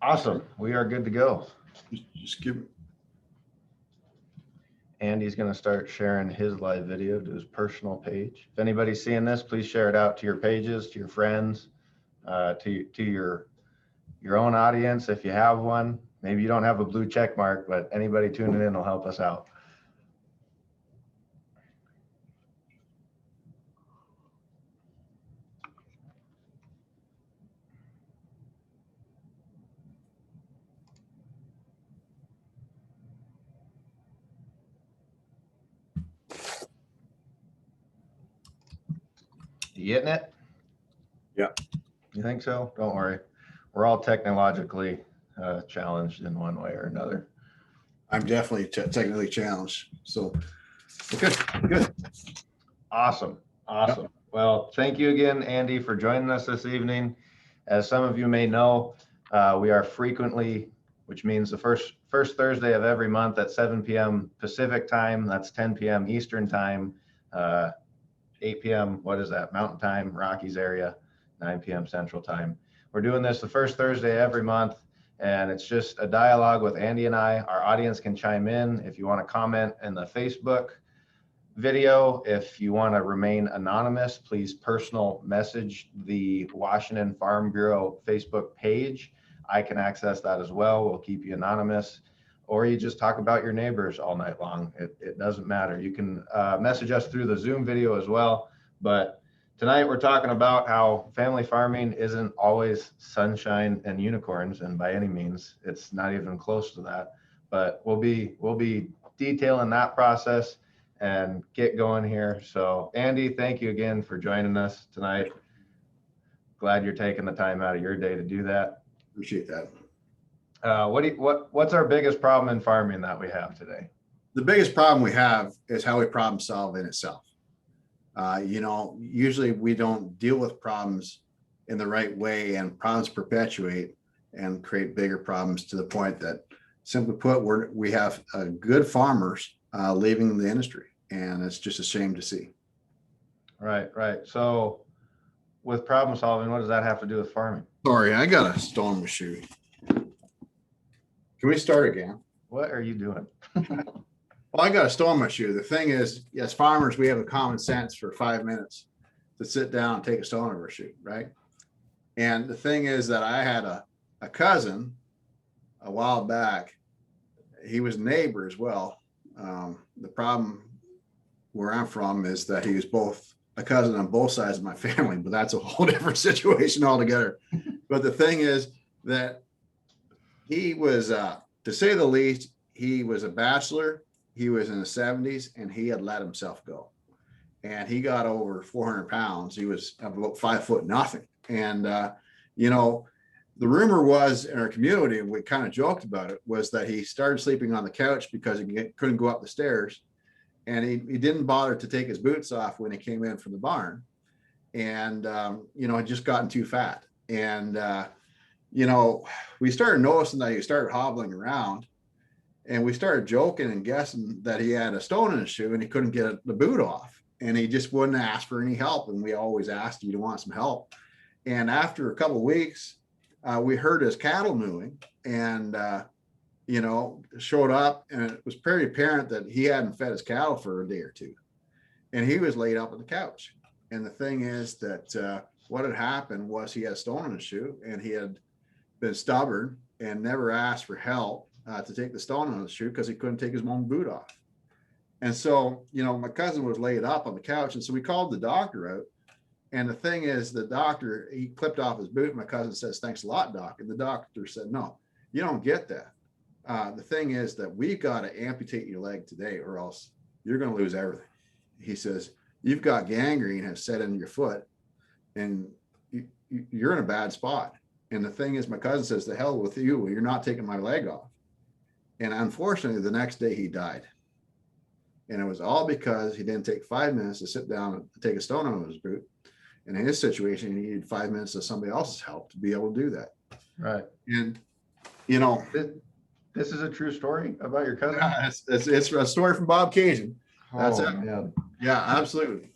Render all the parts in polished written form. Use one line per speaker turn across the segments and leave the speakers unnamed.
Awesome. We are good to go.
Just give.
Andy's going to start sharing his live video to his personal page. If anybody's seeing this, please share it out to your pages, to your friends, to your own audience if you have one. Maybe you don't have a blue check mark, but anybody tuning in will help us out. You getting it?
Yeah.
You think so? Don't worry. We're all technologically challenged in one way or another.
I'm definitely technically challenged. So good.
Awesome. Awesome. Yep. Well, thank you again, Andy, for joining us this evening. As some of you may know, we are frequently, which means the first Thursday of every month at 7 p.m. Pacific time. That's 10 p.m. Eastern time, 8 p.m. What is that? Mountain time, Rockies area, 9 p.m. Central time. We're doing this the first Thursday every month, and it's just a dialogue with Andy and I. Our audience can chime in if you want to comment in the Facebook video. If you want to remain anonymous, please personal message the Washington Farm Bureau Facebook page. I can access that as well. We'll keep you anonymous. Or you just talk about your neighbors all night long. It doesn't matter. You can message us through the Zoom video as well. But tonight we're talking about how family farming isn't always sunshine and unicorns, and by any means, it's not even close to that. But we'll be detailing that process and get going here. So Andy, thank you again for joining us tonight. Glad you're taking the time out of your day to do that.
Appreciate that.
What's our biggest problem in farming that we have today?
The biggest problem we have is how we problem solve in itself. Usually we don't deal with problems in the right way, and problems perpetuate and create bigger problems to the point that, simply put, we have good farmers leaving the industry, and it's just a shame to see.
Right. So with problem solving, what does that have to do with farming?
Sorry, I got a stone in my shoe. Can we start again?
What are you doing?
Well, I got a stone in my shoe. The thing is, as farmers, we have a common sense for 5 minutes to sit down and take a stone out of our shoe, right? And the thing is that I had a cousin a while back. He was a neighbor as well. The problem where I'm from is that he was both a cousin on both sides of my family, but that's a whole different situation altogether. But the thing is that he was, to say the least, he was a bachelor. He was in the 70s, and he had let himself go. And he got over 400 pounds. He was about 5'0". And, the rumor was in our community, and we kind of joked about it, was that he started sleeping on the couch because he couldn't go up the stairs. And he didn't bother to take his boots off when he came in from the barn. And, had just gotten too fat. And, we started noticing that he started hobbling around, and we started joking and guessing that he had a stone in his shoe and he couldn't get the boot off, and he just wouldn't ask for any help. And we always asked, do you want some help? And after a couple of weeks, we heard his cattle mooing, and, showed up, and it was pretty apparent that he hadn't fed his cattle for a day or two, and he was laid up on the couch. And the thing is that what had happened was he had a stone in his shoe, and he had been stubborn and never asked for help to take the stone on his shoe because he couldn't take his own boot off. And so, my cousin was laid up on the couch, and so we called the doctor out. And the thing is, the doctor, he clipped off his boot. My cousin says, "Thanks a lot, doc." And the doctor said, "No, you don't get that. The thing is that we've got to amputate your leg today, or else you're going to lose everything." He says, "You've got gangrene has set in your foot, and you're in a bad spot." And the thing is, my cousin says, "The hell with you. You're not taking my leg off." And unfortunately, the next day he died. And it was all because he didn't take 5 minutes to sit down and take a stone out of his boot. And in his situation, he needed 5 minutes of somebody else's help to be able to do that.
Right.
And,
this is a true story about your cousin?
It's a story from Bob Cajun. That's it.
Man.
Yeah, absolutely.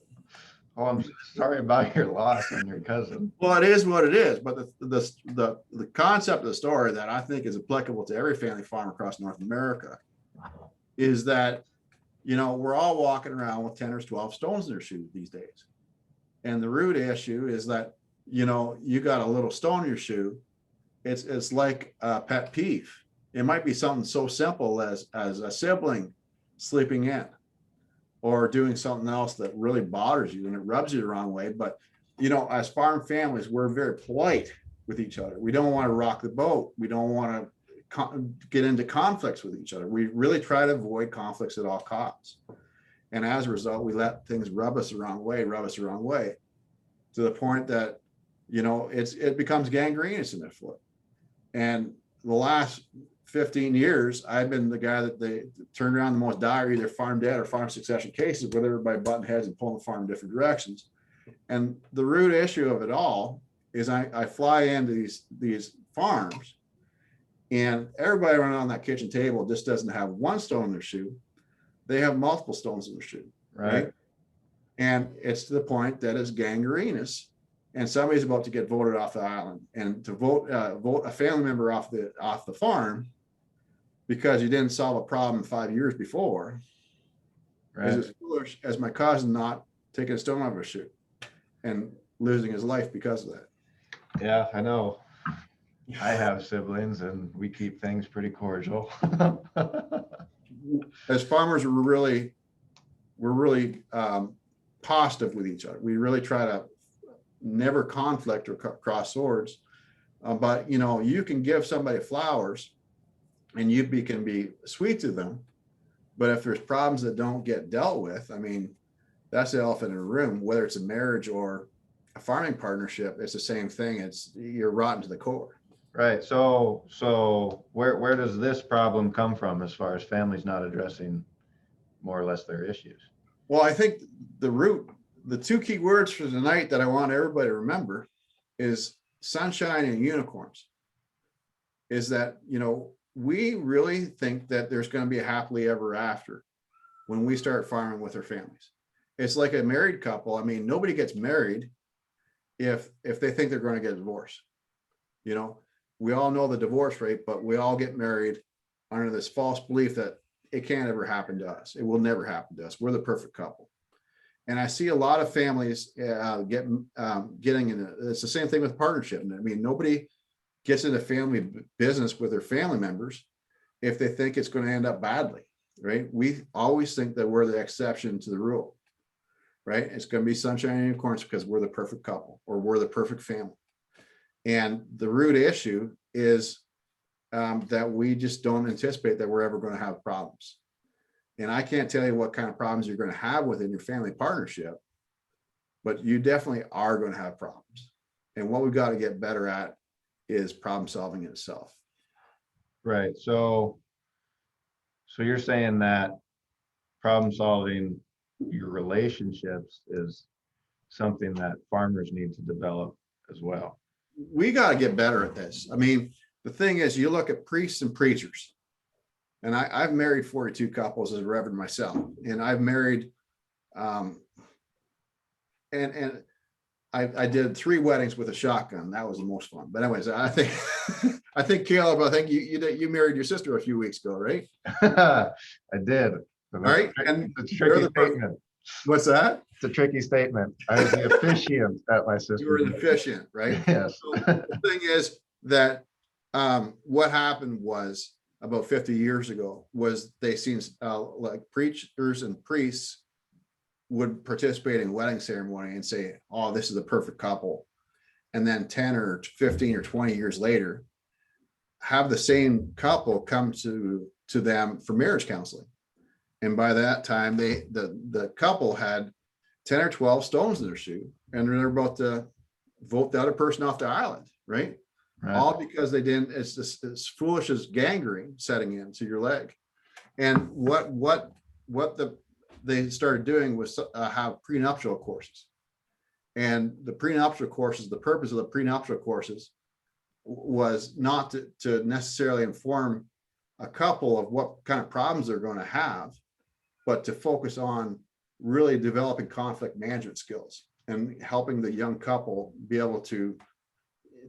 Oh, I'm sorry about your loss on your cousin.
Well, it is what it is, but the concept of the story that I think is applicable to every family farm across North America is that, you know, we're all walking around with 10 or 12 stones in their shoe these days. And the root issue is that, you know, you got a little stone in your shoe. It's like a pet peeve. It might be something so simple as a sibling sleeping in or doing something else that really bothers you and it rubs you the wrong way. But, you know, as farm families, we're very polite with each other. We don't want to rock the boat. We don't want to get into conflicts with each other. We really try to avoid conflicts at all costs. And as a result, we let things rub us the wrong way to the point that, you know, it becomes gangrenous in the foot. And the last 15 years, I've been the guy that they turned around the most dire, either farm debt or farm succession cases, with everybody butting heads and pulling the farm in different directions. And the root issue of it all is I fly into these farms and everybody around that kitchen table just doesn't have one stone in their shoe. They have multiple stones in their shoe. Right. And it's to the point that it's gangrenous and somebody's about to get voted off the island, and to vote a family member off the farm because you didn't solve a problem 5 years before is as foolish as my cousin not taking a stone out of his shoe and losing his life because of that.
Yeah, I know. I have siblings and we keep things pretty cordial.
As farmers, we're really positive with each other. We really try to never conflict or cross swords. But, you know, you can give somebody flowers and can be sweet to them. But if there's problems that don't get dealt with, I mean, that's the elephant in the room, whether it's a marriage or a farming partnership, it's the same thing. You're rotten to the core.
Right. So where does this problem come from as far as families not addressing more or less their issues?
Well, I think the two key words for tonight that I want everybody to remember is sunshine and unicorns. Is that, you know, we really think that there's going to be a happily ever after when we start farming with our families. It's like a married couple. I mean, nobody gets married if they think they're going to get divorced. You know, we all know the divorce rate, but we all get married under this false belief that it can't ever happen to us. It will never happen to us. We're the perfect couple. And I see a lot of families getting into, it's the same thing with partnership. I mean, nobody gets into family business with their family members if they think it's going to end up badly, right? We always think that we're the exception to the rule, right? It's going to be sunshine and unicorns because we're the perfect couple or we're the perfect family. And the root issue is that we just don't anticipate that we're ever going to have problems. And I can't tell you what kind of problems you're going to have within your family partnership, but you definitely are going to have problems. And what we've got to get better at is problem solving itself.
Right. So you're saying that problem solving your relationships is something that farmers need to develop as well.
We got to get better at this. I mean, the thing is, you look at priests and preachers, and I've married 42 couples as a reverend myself, and I've married, and I did 3 weddings with a shotgun. That was the most fun. But anyways, I think Caleb, I think you married your sister a few weeks ago, right?
I did.
All right, and
it's a tricky statement.
What's that?
It's a tricky statement. I was the officiant at my sister's.
You were the officiant, right?
Yes.
So the thing is that what happened was about 50 years ago was they seen like preachers and priests would participate in wedding ceremony and say, oh, this is the perfect couple. And then 10 or 15 or 20 years later, have the same couple come to them for marriage counseling. And by that time, the couple had 10 or 12 stones in their shoe, and they're about to vote the other person off the island, right? All because they didn't, it's just as foolish as gangrene setting into your leg. And what they started doing was have prenuptial courses. And the prenuptial courses, the purpose of the prenuptial courses was not to necessarily inform a couple of what kind of problems they're going to have, but to focus on really developing conflict management skills and helping the young couple be able to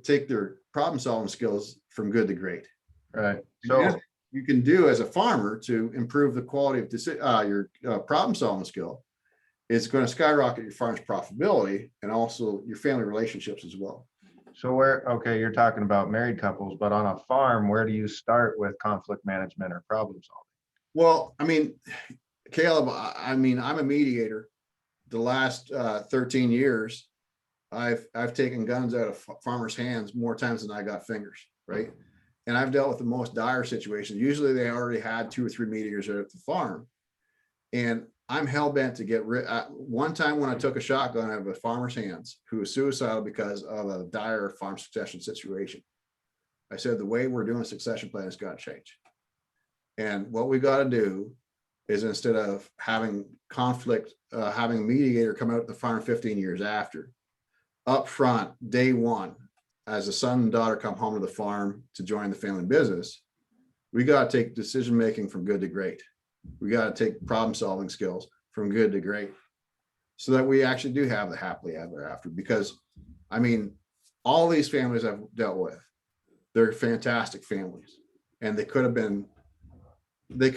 take their problem solving skills from good to great.
Right.
So
So
you can do as a farmer to improve the quality of your problem solving skill, it's going to skyrocket your farm's profitability and also your family relationships as well.
okay, you're talking about married couples, but on a farm, where do you start with conflict management or problem solving?
Well, I mean, Caleb, I'm a mediator. The last 13 years, I've taken guns out of farmers' hands more times than I got fingers, right? And I've dealt with the most dire situations. Usually they already had 2 or 3 mediators at the farm. And I'm hell bent to get rid. One time when I took a shotgun out of a farmer's hands who was suicidal because of a dire farm succession situation, I said, the way we're doing succession plan has got to change. And what we got to do is, instead of having conflict, having a mediator come out to the farm 15 years after, up front, day one, as a son and daughter come home to the farm to join the family business, we got to take decision making from good to great. We got to take problem solving skills from good to great, so that we actually do have the happily ever after. Because I mean, all these families I've dealt with, they're fantastic families, and they could have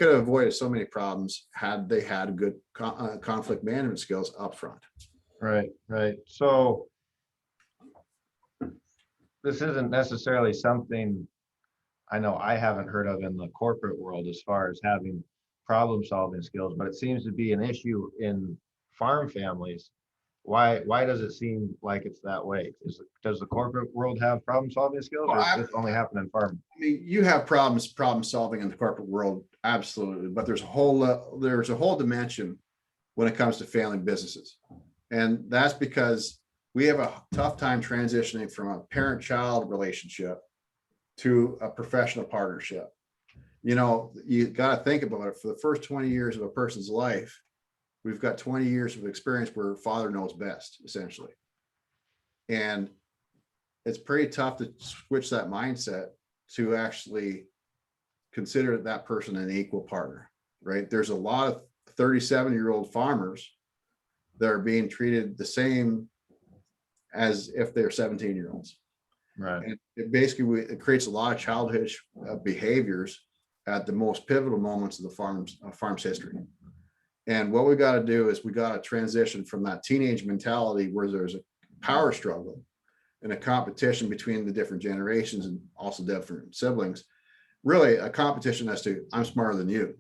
avoided so many problems had they had good conflict management skills up front.
Right, right. So this isn't necessarily something I know I haven't heard of in the corporate world as far as having problem solving skills, but it seems to be an issue in farm families. Why does it seem like it's that way? Does the corporate world have problem solving skills, or
Well,
does this only happen in farming?
I mean, you have problem solving in the corporate world, absolutely, but there's a whole dimension when it comes to family businesses, and that's because we have a tough time transitioning from a parent-child relationship to a professional partnership. You know, you got to think about it. For the first 20 years of a person's life, we've got 20 years of experience where father knows best, essentially. And it's pretty tough to switch that mindset to actually consider that person an equal partner, right? There's a lot of 37-year-old farmers that are being treated the same as if they're 17-year-olds.
Right.
And it creates a lot of childish behaviors at the most pivotal moments of the farm's history. And what we got to do is we got to transition from that teenage mentality where there's a power struggle and a competition between the different generations and also different siblings, really a competition as to, I'm smarter than you,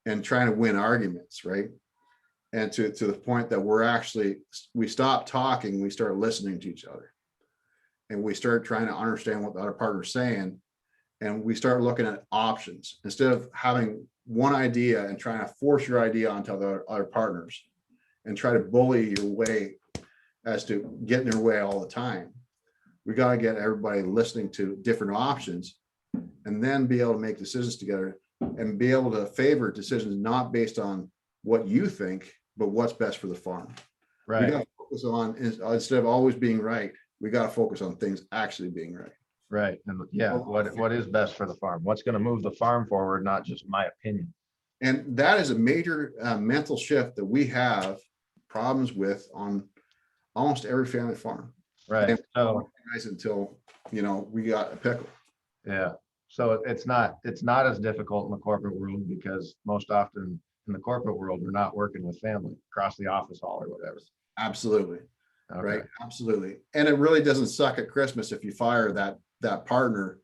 and trying to win arguments, right? And to the point that we stop talking, we start listening to each other. And we start trying to understand what the other partner's saying. And we start looking at options instead of having one idea and trying to force your idea onto the other partners and try to bully your way as to getting their way all the time. We got to get everybody listening to different options and then be able to make decisions together and be able to favor decisions not based on what you think, but what's best for the farm.
Right.
We got to focus on, instead of always being right, we got to focus on things actually being right.
Right. And yeah, what is best for the farm? What's going to move the farm forward, not just my opinion.
And that is a major mental shift that we have problems with on almost every family farm.
Right.
And
so
until we got a pickle.
Yeah. So it's not as difficult in the corporate world, because most often in the corporate world, we're not working with family across the office hall or whatever.
Absolutely.
Okay.
Right. Absolutely. And it really doesn't suck at Christmas if you fire that partner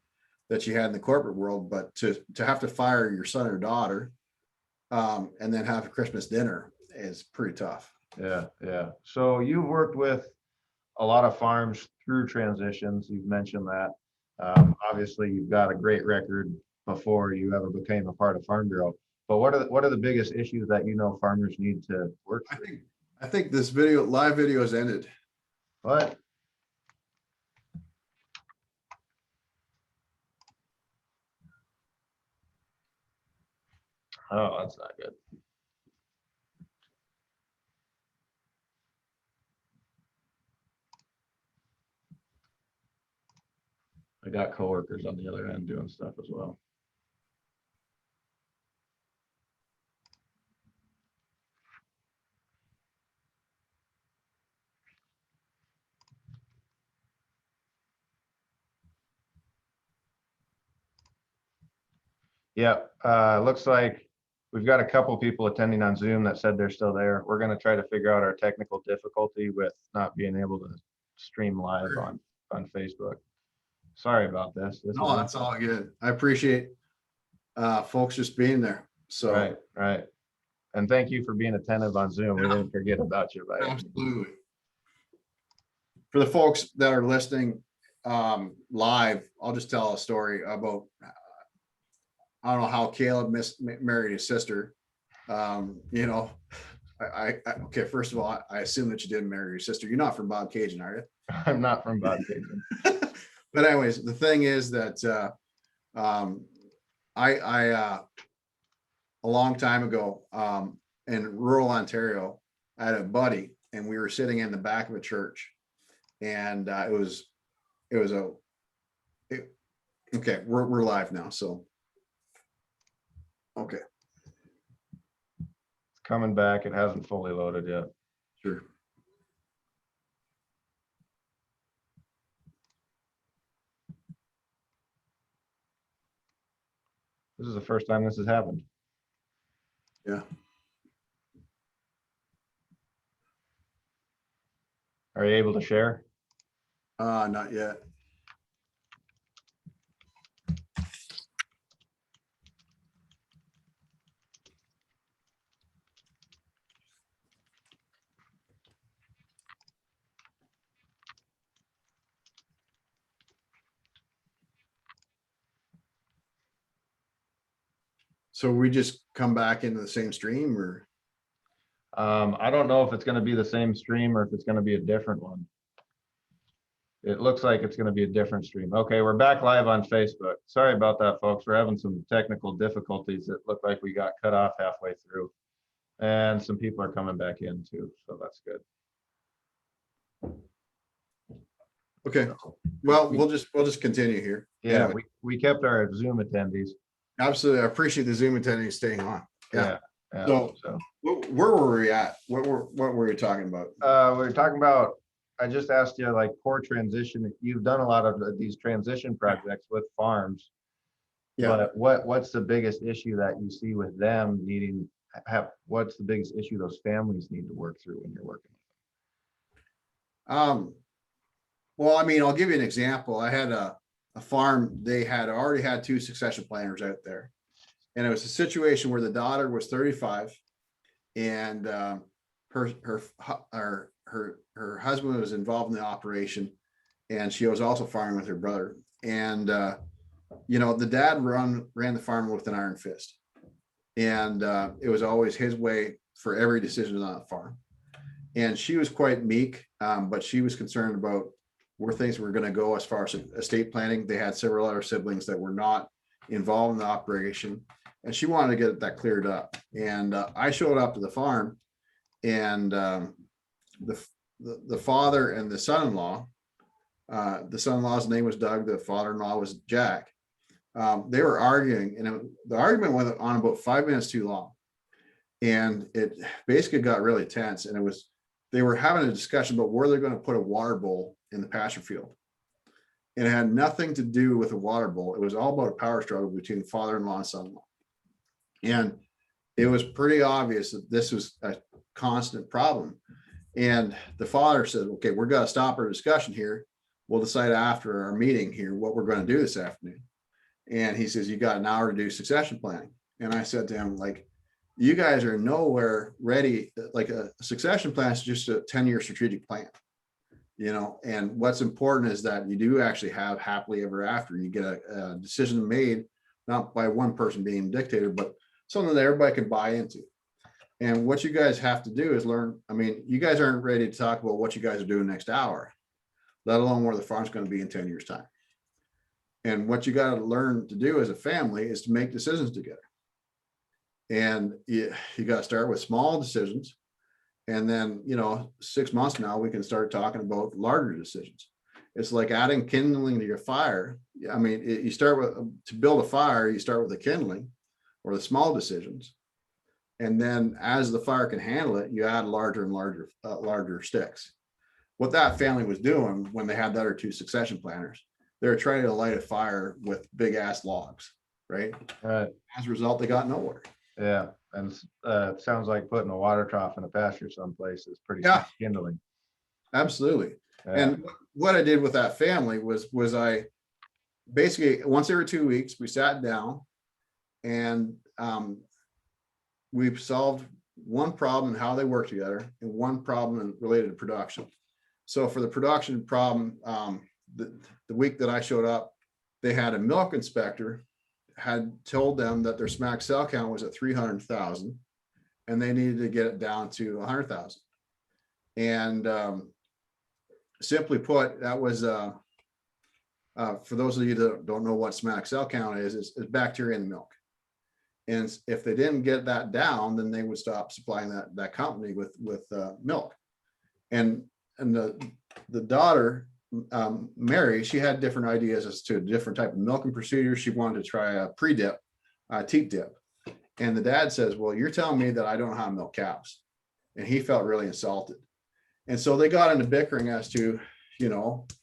that you had in the corporate world, but to have to fire your son or daughter and then have a Christmas dinner is pretty tough.
Yeah. Yeah. So you've worked with a lot of farms through transitions. You've mentioned that. Obviously, you've got a great record before you ever became a part of Farm Bureau. But what are the biggest issues that farmers need to work through?
I think this live video has ended.
What? Oh, that's not good. I got coworkers on the other end doing stuff as well. Yep. Looks like we've got a couple people attending on Zoom that said they're still there. We're going to try to figure out our technical difficulty with not being able to stream live on Facebook. Sorry about this.
No, that's all good. I appreciate folks just being there. So
right, right. And thank you for being attentive on Zoom. We didn't forget about you, right?
Absolutely. For the folks that are listening live, I'll just tell a story about, I don't know how Caleb married his sister. You know, okay, first of all, I assume that you didn't marry your sister. You're not from Bob Cajun, are you?
I'm not from Bob Cajun.
But anyways, the thing is that a long time ago in rural Ontario, I had a buddy and we were sitting in the back of a church, and okay, we're live now. So, okay.
It's coming back. It hasn't fully loaded yet.
Sure.
This is the first time this has happened.
Yeah.
Are you able to share?
Not yet. So we just come back into the same stream, or?
I don't know if it's going to be the same stream or if it's going to be a different one. It looks like it's going to be a different stream. Okay, we're back live on Facebook. Sorry about that, folks. We're having some technical difficulties. It looked like we got cut off halfway through, and some people are coming back in too, so that's good.
Okay, well, we'll just continue here.
Yeah,
anyway.
we kept our Zoom attendees.
Absolutely, I appreciate the Zoom attendees staying on. Yeah. So where were we at? What were you talking about?
We were talking about, I just asked you, like, core transition. You've done a lot of these transition projects with farms. Yeah. But what's the biggest issue that you see with them needing, what's the biggest issue those families need to work through when you're working with
them? Well, I mean, I'll give you an example. I had a farm. They had already had 2 succession planners out there. And it was a situation where the daughter was 35 and her husband was involved in the operation, and she was also farming with her brother. And you know, the dad ran the farm with an iron fist, and it was always his way for every decision on the farm. And she was quite meek, but she was concerned about where things were going to go as far as estate planning. They had several other siblings that were not involved in the operation, and she wanted to get that cleared up. And I showed up to the farm, and the father and the son-in-law, the son-in-law's name was Doug, the father-in-law was Jack. They were arguing, and the argument went on about 5 minutes too long, and it basically got really tense. And they were having a discussion about where they're going to put a water bowl in the pasture field. And it had nothing to do with a water bowl. It was all about a power struggle between father-in-law and son-in-law. And it was pretty obvious that this was a constant problem. And the father said, okay, we're going to stop our discussion here. We'll decide after our meeting here what we're going to do this afternoon. And he says, you got an hour to do succession planning. And I said to him, like, you guys are nowhere ready. Like, a succession plan is just a 10-year strategic plan, you know. And what's important is that you do actually have happily ever after. You get a decision made, not by one person being dictator, but something that everybody can buy into. And what you guys have to do is learn. I mean, you guys aren't ready to talk about what you guys are doing next hour, let alone where the farm's going to be in 10 years time. And what you got to learn to do as a family is to make decisions together. And you got to start with small decisions. And then, you know, 6 months now, we can start talking about larger decisions. It's like adding kindling to your fire. I mean, you start with, to build a fire, you start with the kindling or the small decisions. And then as the fire can handle it, you add larger and larger sticks. What that family was doing when they had the other 2 succession planners, they were trying to light a fire with big ass logs. right?
Right.
As a result, they got nowhere.
Yeah. And it sounds like putting a water trough in a pasture someplace is pretty
Yeah,
kindling.
absolutely.
Yeah.
And what I did with that family was I basically once every 2 weeks we sat down and we solved one problem and how they work together and one problem related to production. So for the production problem, the week that I showed up, they had a milk inspector had told them that their smack cell count was at 300,000 and they needed to get it down to 100,000. And simply put, that was for those of you that don't know what smack cell count is bacteria in the milk. And if they didn't get that down, then they would stop supplying that company with milk. And the daughter, Mary, she had different ideas as to a different type of milking procedure. She wanted to try a pre-dip, teat dip. And the dad says, well, you're telling me that I don't know how to milk cows. And he felt really insulted. And so they got into bickering as to,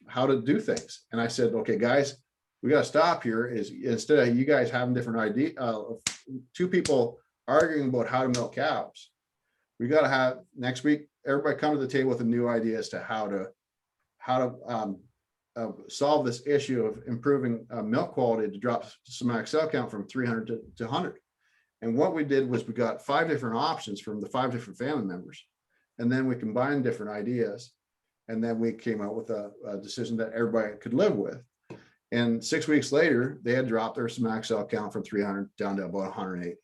how to do things. And I said, okay, guys, we got to stop here. Is instead of you guys having different ideas, two people arguing about how to milk cows, we got to have next week, everybody come to the table with a new idea as to how to solve this issue of improving milk quality to drop somatic cell count from 300 to 100. And what we did was we got 5 different options from the 5 different family members. And then we combined different ideas. And then we came out with a decision that everybody could live with. And 6 weeks later, they had dropped their somatic cell count from 300 down to about 180.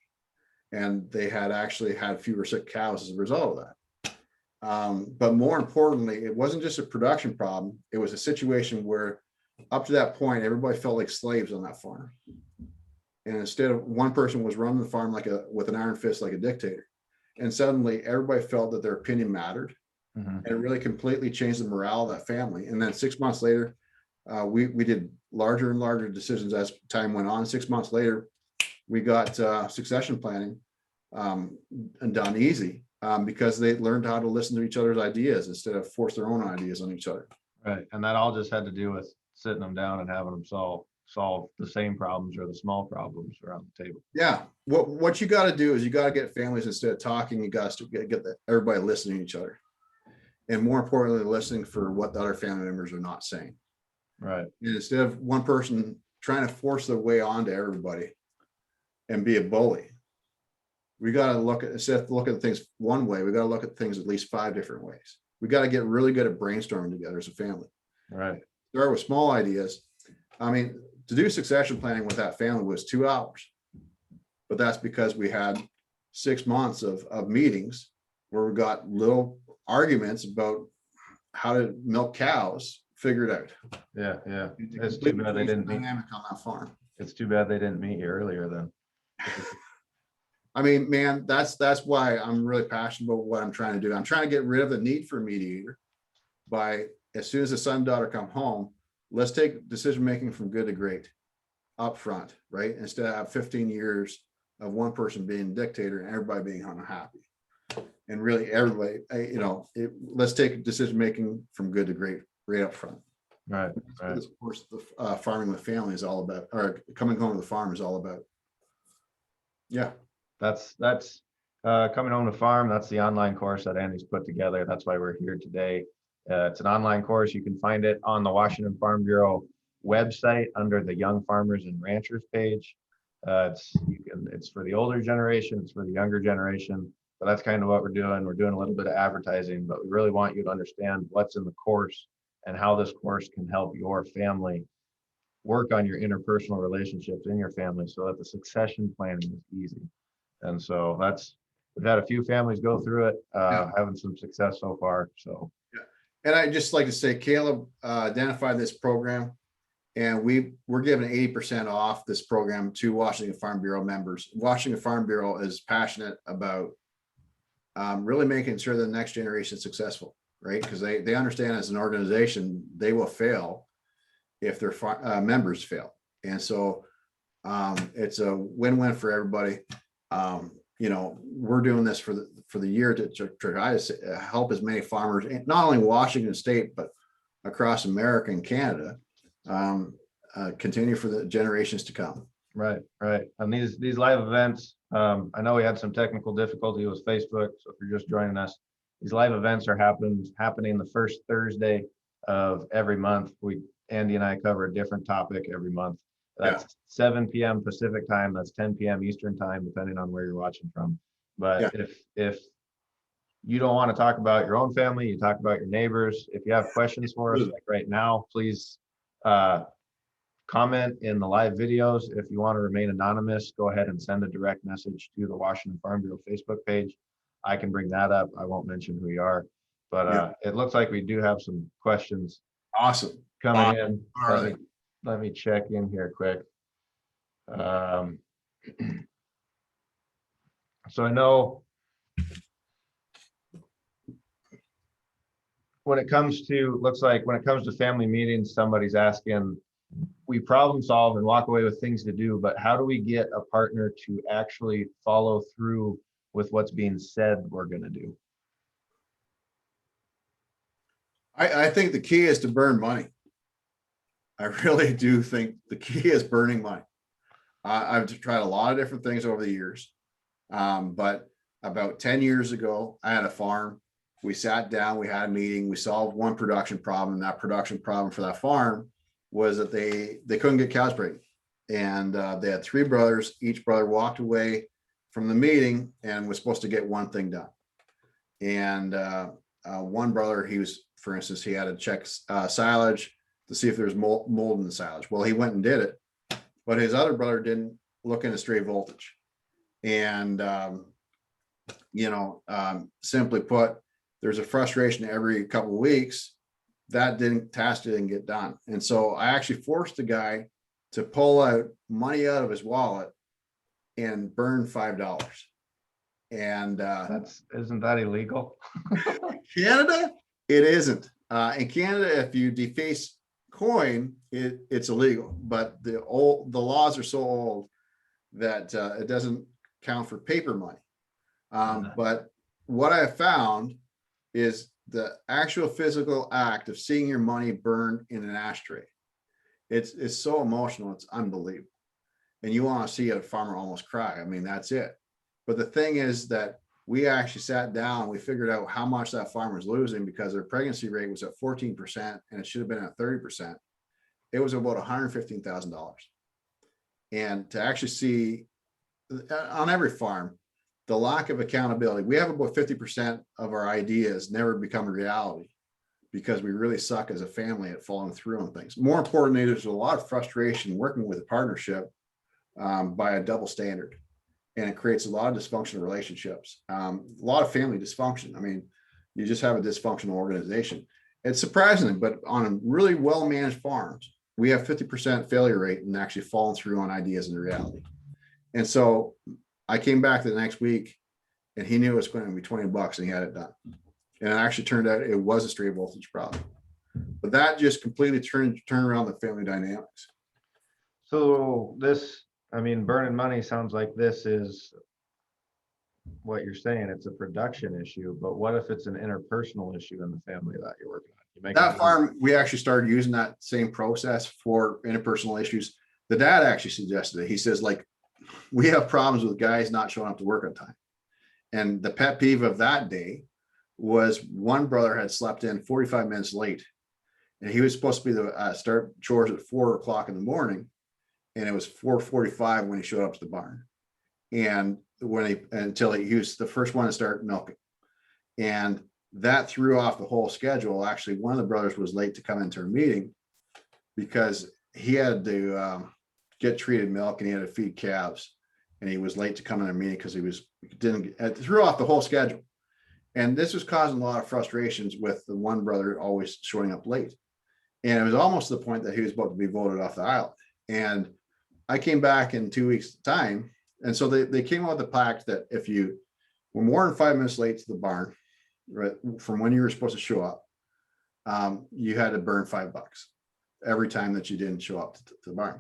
And they had actually had fewer sick cows as a result of that. But more importantly, it wasn't just a production problem. It was a situation where up to that point, everybody felt like slaves on that farm. And instead of one person was running the farm with an iron fist, like a dictator. And suddenly everybody felt that their opinion mattered. Mm-hmm. And it really completely changed the morale of that family. And then 6 months later, we did larger and larger decisions as time went on. 6 months later, we got succession planning and done easy because they learned how to listen to each other's ideas instead of force their own ideas on each other.
Right. And that all just had to do with sitting them down and having them solve the same problems or the small problems around the table.
Yeah. What you got to do is you got to get families, instead of talking, you got to get everybody listening to each other. And more importantly, listening for what the other family members are not saying.
Right.
And instead of one person trying to force their way onto everybody and be a bully, we got to instead of looking at things one way, we got to look at things at least 5 different ways. We got to get really good at brainstorming together as a family.
Right.
Start with small ideas. I mean, to do succession planning with that family was 2 hours, but that's because we had 6 months of meetings where we got little arguments about how to milk cows figured out.
Yeah. It's too bad they didn't meet
dynamic on that farm.
It's too bad they didn't meet you earlier then.
I mean, man, that's why I'm really passionate about what I'm trying to do. I'm trying to get rid of the need for a mediator by, as soon as the son and daughter come home, let's take decision making from good to great up front, right? Instead of have 15 years of one person being dictator and everybody being unhappy. And really everybody, let's take decision making from good to great right up front.
Right.
Of course, the farming with family is all about, or coming home to the farm is all about. Yeah.
That's coming home to farm. That's the online course that Andy's put together. That's why we're here today. It's an online course. You can find it on the Washington Farm Bureau website under the Young Farmers and Ranchers page. It's for the older generation. It's for the younger generation. But that's kind of what we're doing. We're doing a little bit of advertising, but we really want you to understand what's in the course and how this course can help your family work on your interpersonal relationships in your family so that the succession planning is easy. And so we've had a few families go through it, having some success so far. So,
yeah. And I just like to say, Caleb identified this program, and we're giving 80% off this program to Washington Farm Bureau members. Washington Farm Bureau is passionate about really making sure the next generation is successful, right? Because they understand as an organization, they will fail if their members fail. And so it's a win-win for everybody. We're doing this for the year to try to help as many farmers, not only Washington State, but across America and Canada, continue for the generations to come.
Right, right. And these live events, I know we had some technical difficulty with Facebook, so if you're just joining us, these live events are happening the first Thursday of every month. Andy and I cover a different topic every month.
Yeah.
That's 7 p.m. Pacific time. That's 10 p.m. Eastern time, depending on where you're watching from. But
Yeah.
if you don't want to talk about your own family, you talk about your neighbors. If you have questions for us, like right now, please comment in the live videos. If you want to remain anonymous, go ahead and send a direct message to the Washington Farm Bureau Facebook page. I can bring that up. I won't mention who you are, but
Yeah.
it looks like we do have some questions
Awesome.
coming in.
All right.
Let me check in here quick. So I know looks like when it comes to family meetings, somebody's asking, we problem solve and walk away with things to do, but how do we get a partner to actually follow through with what's being said we're going to do?
I think the key is to burn money. I really do think the key is burning money. I've tried a lot of different things over the years. But about 10 years ago, I had a farm. We sat down, we had a meeting, we solved one production problem. And that production problem for that farm was that they couldn't get cows pregnant. And they had 3 brothers. Each brother walked away from the meeting and was supposed to get one thing done. And one brother, for instance, he had to check silage to see if there's mold in the silage. Well, he went and did it, but his other brother didn't look into stray voltage. And, simply put, there's a frustration every couple of weeks that task didn't get done. And so I actually forced the guy to pull out money out of his wallet and burn $5. And
isn't that illegal?
Canada, it isn't. In Canada, if you deface coin, it's illegal. But the laws are so old that it doesn't count for paper money. But what I have found is the actual physical act of seeing your money burned in an ashtray. It's so emotional. It's unbelievable. And you want to see a farmer almost cry. I mean, that's it. But the thing is that we actually sat down, we figured out how much that farmer was losing because their pregnancy rate was at 14% and it should have been at 30%. It was about $115,000. And to actually see on every farm, the lack of accountability, we have about 50% of our ideas never become a reality because we really suck as a family at following through on things. More importantly, there's a lot of frustration working with a partnership by a double standard. And it creates a lot of dysfunctional relationships, a lot of family dysfunction. I mean, you just have a dysfunctional organization. It's surprising, but on really well-managed farms, we have 50% failure rate and actually falling through on ideas in reality. And so I came back the next week and he knew it was going to be $20 and he had it done. And it actually turned out it was a stray voltage problem. But that just completely turned around the family dynamics.
So burning money sounds like this is what you're saying. It's a production issue, but what if it's an interpersonal issue in the family that you're working on?
That farm, we actually started using that same process for interpersonal issues. The dad actually suggested it. He says, like, we have problems with guys not showing up to work on time. And the pet peeve of that day was one brother had slept in 45 minutes late. And he was supposed to be start chores at 4 o'clock in the morning. And it was 4:45 when he showed up to the barn. And until he was the first one to start milking. And that threw off the whole schedule. Actually, one of the brothers was late to come into a meeting because he had to get treated milk and he had to feed calves. And he was late to come in a meeting because it threw off the whole schedule. And this was causing a lot of frustrations with the one brother always showing up late. And it was almost to the point that he was about to be voted off the island. And I came back in 2 weeks' time. And so they came out with the pact that if you were more than 5 minutes late to the barn, right, from when you were supposed to show up, you had to burn $5 every time that you didn't show up to the barn.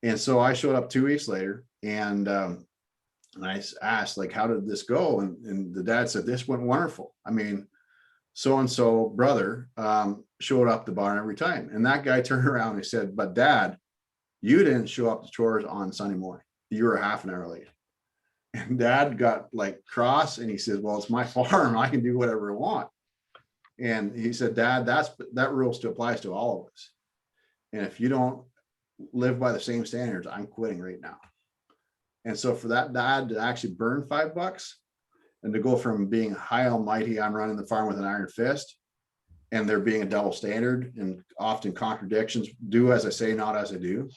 And so I showed up 2 weeks later and I asked, like, how did this go? And the dad said, this went wonderful. I mean, so-and-so brother showed up the barn every time. And that guy turned around and he said, but Dad, You didn't show up to chores on Sunday morning. You were half an hour late. And Dad got like cross and he says, well, it's my farm. I can do whatever I want. And he said, Dad, that rule still applies to all of us. And if you don't live by the same standards, I'm quitting right now. And so for that dad to actually burn $5 and to go from being high almighty, I'm running the farm with an iron fist, and there being a double standard and often contradictions, do as I say, not as I do,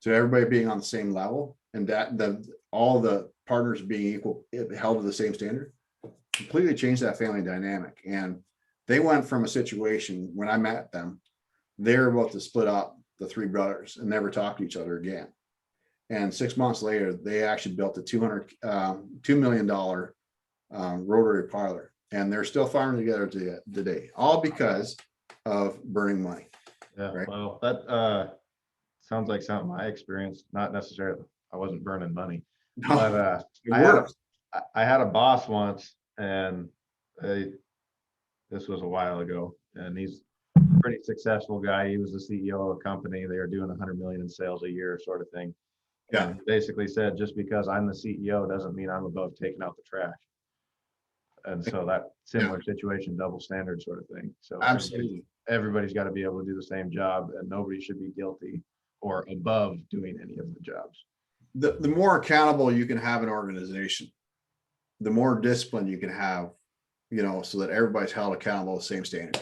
to everybody being on the same level, and that all the partners being equal, held to the same standard, completely changed that family dynamic. And they went from a situation when I met them, they're about to split up, the three brothers, and never talk to each other again. And 6 months later, they actually built a $2 million rotary parlor, and they're still farming together today, all because of burning money.
Yeah,
right?
well, that sounds like something I experienced. Not necessarily, I wasn't burning money, but I had a boss once, and this was a while ago, and he's a pretty successful guy. He was the CEO of a company. They were doing 100 million in sales a year, sort of thing.
Yeah.
And basically said, just because I'm the CEO doesn't mean I'm above taking out the trash. And so that similar situation, double standard sort of thing. So
Absolutely.
everybody's got to be able to do the same job, and nobody should be guilty or above doing any of the jobs.
The more accountable you can have an organization, the more discipline you can have, so that everybody's held accountable to the same standard,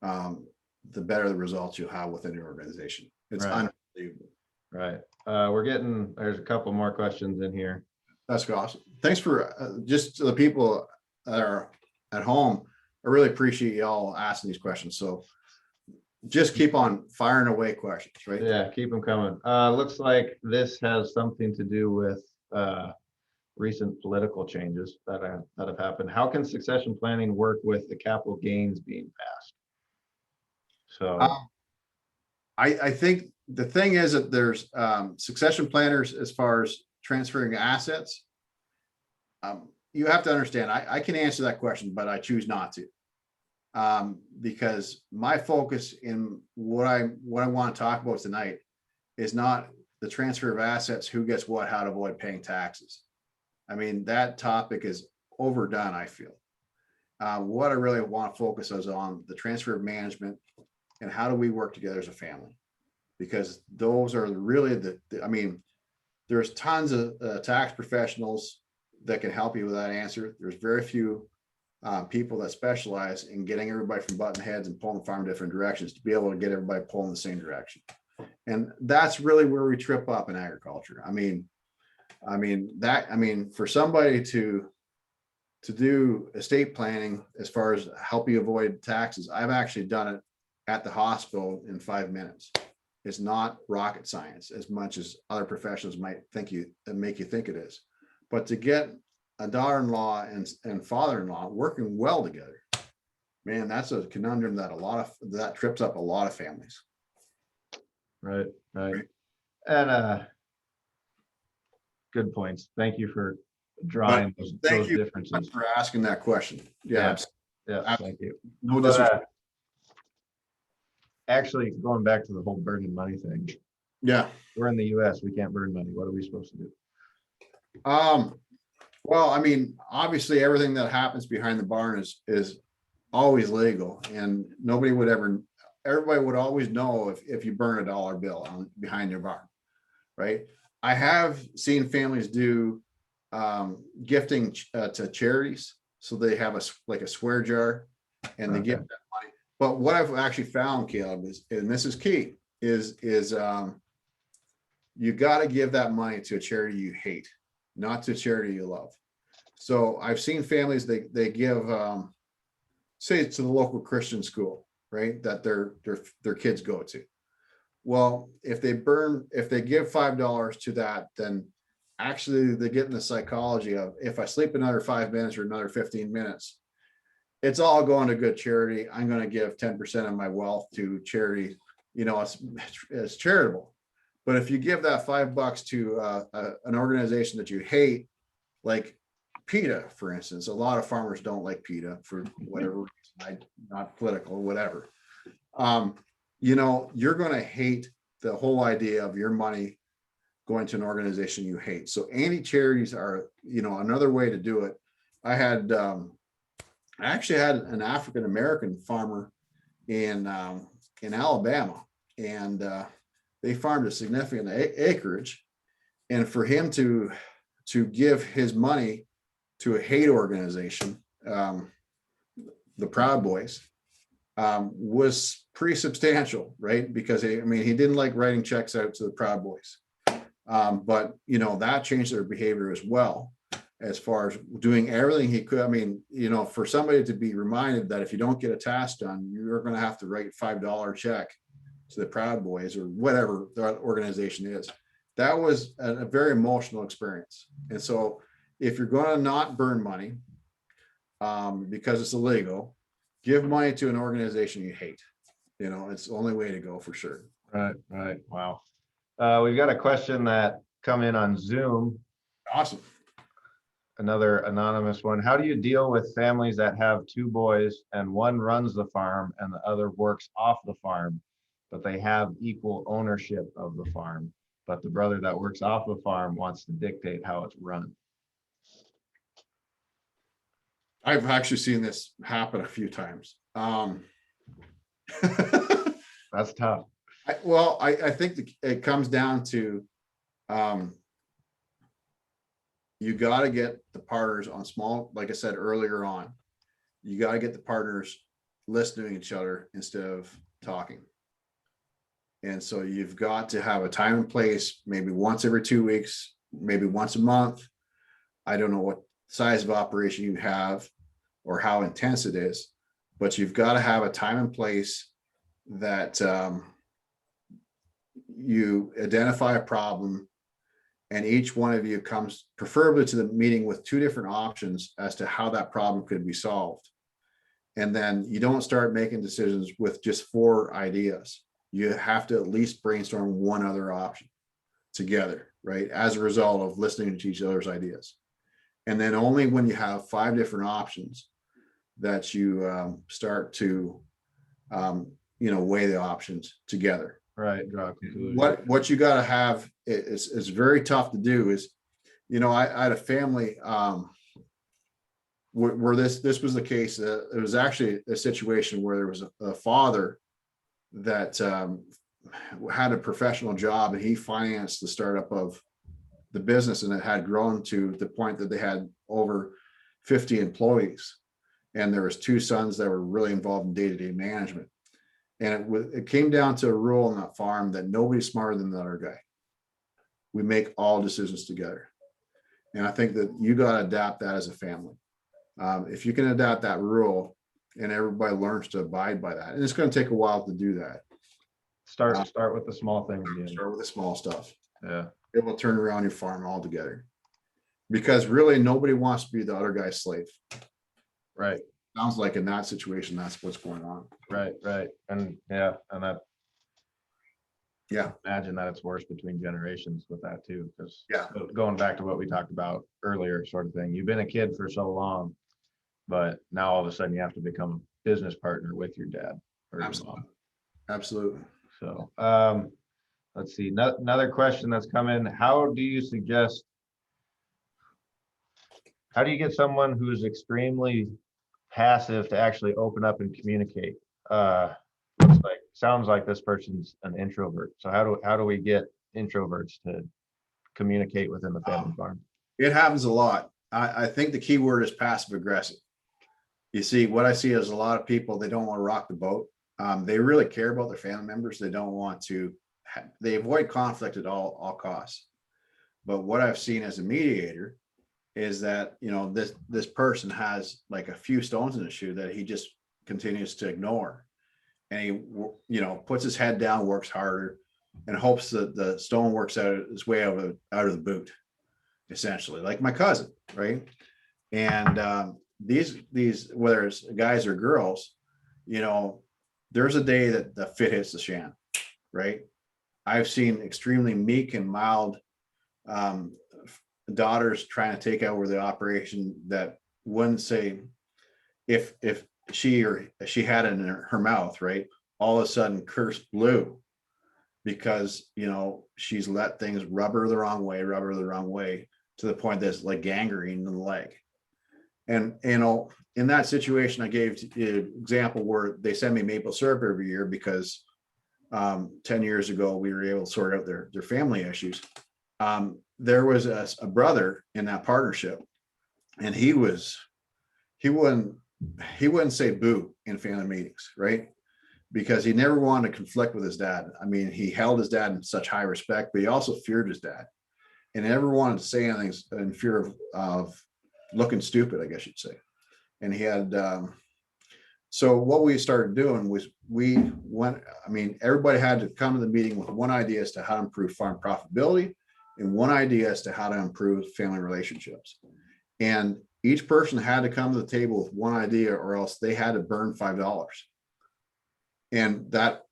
the better the results you'll have within your organization. It's unbelievable.
Right. There's a couple more questions in here.
That's awesome. Thanks for just to the people that are at home. I really appreciate y'all asking these questions. So just keep on firing away questions, right?
Yeah, keep them coming. Looks like this has something to do with recent political changes that have happened. How can succession planning work with the capital gains being passed? So
I think the thing is that there's succession planners as far as transferring assets. You have to understand, I can answer that question, but I choose not to, because my focus in what I want to talk about tonight is not the transfer of assets, who gets what, how to avoid paying taxes. I mean, that topic is overdone, I feel. What I really want to focus is on the transfer of management and how do we work together as a family, because those are really there's tons of tax professionals that can help you with that answer. There's very few people that specialize in getting everybody from button heads and pulling the farm different directions to be able to get everybody pulling the same direction. And that's really where we trip up in agriculture. For somebody to do estate planning as far as help you avoid taxes, I've actually done it at the hospital in 5 minutes. It's not rocket science as much as other professionals might make you think it is. But to get a daughter-in-law and father-in-law working well together, man, that's a conundrum that trips up a lot of families.
Right. And good points. Thank you for drawing those differences.
Thank you for asking that question. Yeah.
Thank you.
No disrespect.
Actually, going back to the whole burning money thing.
Yeah.
We're in the US, we can't burn money. What are we supposed to do?
Well, obviously everything that happens behind the barn is always legal, and everybody would always know if you burn a dollar bill behind your barn, right? I have seen families do gifting to charities. So they have a swear jar and they give that money. But what I've actually found, Caleb, is, and this is key, is you got to give that money to a charity you hate, not to a charity you love. So I've seen families, they give, say it's to the local Christian school, right, that their kids go to. Well, if they give $5 to that, then actually they get in the psychology of, if I sleep another 5 minutes or another 15 minutes, it's all going to good charity. I'm going to give 10% of my wealth to charity. It's charitable. But if you give that $5 to an organization that you hate, like PETA, for instance, a lot of farmers don't like PETA for whatever reason, not political, whatever. You're going to hate the whole idea of your money going to an organization you hate. So anti-charities are, another way to do it. I actually had an African-American farmer in Alabama, and they farmed a significant acreage. And for him to give his money to a hate organization, the Proud Boys, was pretty substantial, right? Because he didn't like writing checks out to the Proud Boys. But that changed their behavior as well, as far as doing everything he could. For somebody to be reminded that if you don't get a task done, you're going to have to write $5 check to the Proud Boys or whatever the organization is. That was a very emotional experience. And so if you're going to not burn money, because it's illegal, give money to an organization you hate. It's the only way to go, for sure.
Right. Wow. We've got a question that come in on Zoom.
Awesome.
Another anonymous one. How do you deal with families that have two boys and one runs the farm and the other works off the farm, but they have equal ownership of the farm, but the brother that works off the farm wants to dictate how it's run?
I've actually seen this happen a few times.
That's tough.
I think it comes down to, you got to get the partners on small, like I said earlier on, you got to get the partners listening to each other instead of talking. And so you've got to have a time and place, maybe once every 2 weeks, maybe once a month. I don't know what size of operation you have or how intense it is, but you've got to have a time and place that you identify a problem, and each one of you comes preferably to the meeting with 2 different options as to how that problem could be solved. And then you don't start making decisions with just 4 ideas. You have to at least brainstorm one other option together, right? As a result of listening to each other's ideas. And then only when you have 5 different options that you start to, weigh the options together.
Right. Draw a conclusion.
What you got to have is very tough to do is, I had a family where this was the case. It was actually a situation where there was a father that had a professional job, and he financed the startup of the business, and it had grown to the point that they had over 50 employees, and there was 2 sons that were really involved in day-to-day management. And it came down to a rule on that farm that nobody's smarter than the other guy. We make all decisions together. And I think that you got to adapt that as a family. If you can adapt that rule and everybody learns to abide by that, and it's going to take a while to do that.
Start with the small things again.
Start with the small stuff.
Yeah.
It will turn around your farm altogether. Because really nobody wants to be the other guy's slave.
Right.
Sounds like in that situation, that's what's going on.
Right. And imagine that it's worse between generations with that too, because going back to what we talked about earlier, sort of thing. You've been a kid for so long, but now all of a sudden you have to become a business partner with your dad or your mom.
Absolutely.
So let's see. Another question that's come in. How do you get someone who's extremely passive to actually open up and communicate? Sounds like this person's an introvert. So how do we get introverts to communicate within the family farm?
It happens a lot. I think the key word is passive aggressive. You see, what I see is a lot of people, they don't want to rock the boat. They really care about their family members. They don't want to, they avoid conflict at all costs. But what I've seen as a mediator is that, this person has like a few stones in his shoe that he just continues to ignore. And he, puts his head down, works harder, and hopes that the stone works out his way out of the boot, essentially, like my cousin, right? And these whether it's guys or girls, there's a day that the fit hits the shan, right? I've seen extremely meek and mild daughters trying to take over the operation that wouldn't say, if she had it in her mouth, right, all of a sudden curse blue because, she's let things rub her the wrong way to the point that's like gangrene in the leg. And, in that situation, I gave an example where they send me maple syrup every year because 10 years ago, we were able to sort out their family issues. There was a brother in that partnership, and he wouldn't say boo in family meetings, right? Because he never wanted to conflict with his dad. I mean, he held his dad in such high respect, but he also feared his dad, and never wanted to say anything in fear of looking stupid, I guess you'd say. And he had, so what we started doing was everybody had to come to the meeting with one idea as to how to improve farm profitability and one idea as to how to improve family relationships. And each person had to come to the table with one idea, or else they had to burn $5. And that,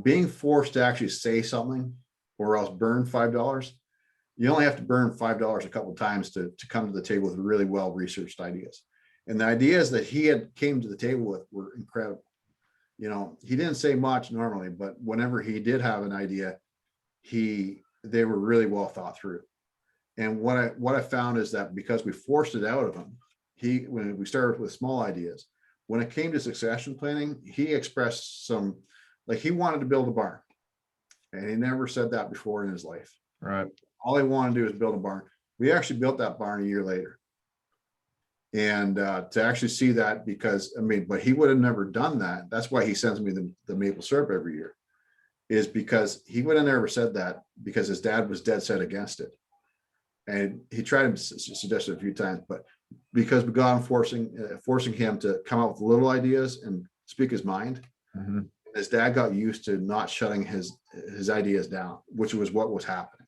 being forced to actually say something or else burn $5, you only have to burn $5 a couple of times to come to the table with really well-researched ideas. And the ideas that he had came to the table with were incredible. He didn't say much normally, but whenever he did have an idea, they were really well thought through. And what I found is that because we forced it out of him, when we started with small ideas, when it came to succession planning, he expressed some, like, he wanted to build a barn, and he never said that before in his life.
Right.
All he wanted to do is build a barn. We actually built that barn a year later. And to actually see that, because but he would have never done that. That's why he sends me the maple syrup every year, is because he would have never said that, because his dad was dead set against it. And he tried to suggest it a few times, but because we got on forcing him to come up with little ideas and speak his mind, his dad got used to not shutting his ideas down, which was what was happening.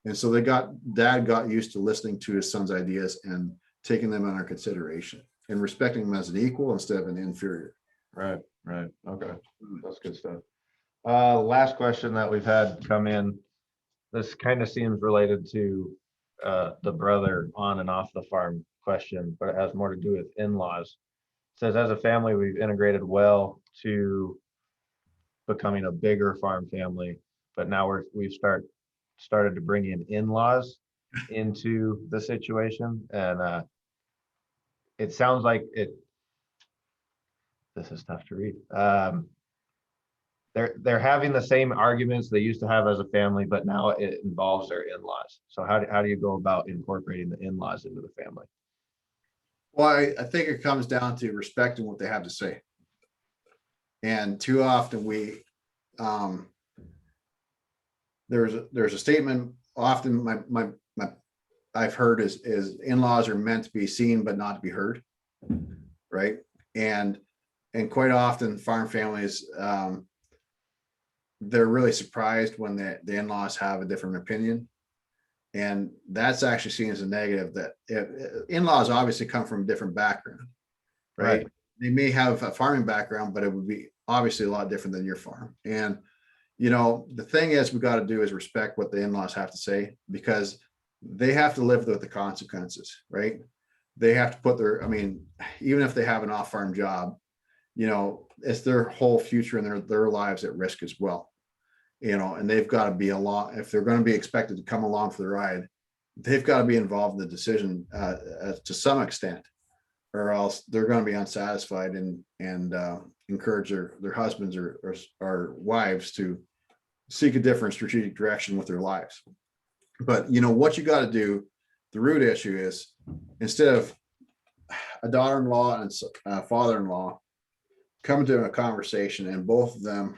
And so dad got used to listening to his son's ideas and taking them under consideration and respecting them as an equal instead of an inferior.
Right. Okay. That's good stuff. Last question that we've had come in. This kind of seems related to the brother on and off the farm question, but it has more to do with in-laws. It says, as a family, we've integrated well to becoming a bigger farm family, but now we've started to bring in-laws into the situation, and it sounds like this is tough to read. They're having the same arguments they used to have as a family, but now it involves their in-laws. So how do you go about incorporating the in-laws into the family?
Well, I think it comes down to respecting what they have to say. And too often there's a statement often I've heard is in-laws are meant to be seen but not to be heard, right? And quite often farm families, they're really surprised when the in-laws have a different opinion. And that's actually seen as a negative, that in-laws obviously come from a different background, right? They may have a farming background, but it would be obviously a lot different than your farm. And, the thing is, we got to do is respect what the in-laws have to say, because they have to live with the consequences, right? They have to put even if they have an off-farm job, it's their whole future and their lives at risk as well. And they've got to be if they're going to be expected to come along for the ride, they've got to be involved in the decision to some extent, or else they're going to be unsatisfied and encourage their husbands or wives to seek a different strategic direction with their lives. But what you got to do, the root issue is, instead of a daughter-in-law and a father-in-law coming to a conversation and both of them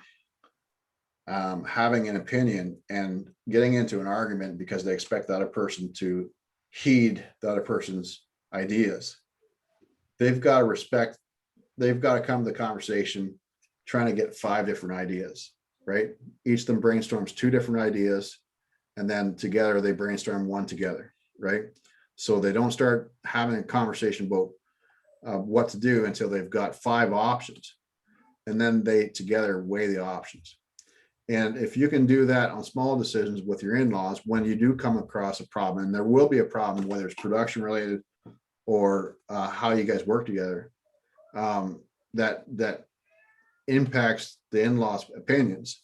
having an opinion and getting into an argument because they expect the other person to heed the other person's ideas, they've got to come to the conversation trying to get 5 different ideas, right? Each of them brainstorms 2 different ideas, and then together they brainstorm one together, right? So they don't start having a conversation about what to do until they've got 5 options, and then they together weigh the options. And if you can do that on small decisions with your in-laws, when you do come across a problem, and there will be a problem, whether it's production related or how you guys work together, that impacts the in-laws' opinions,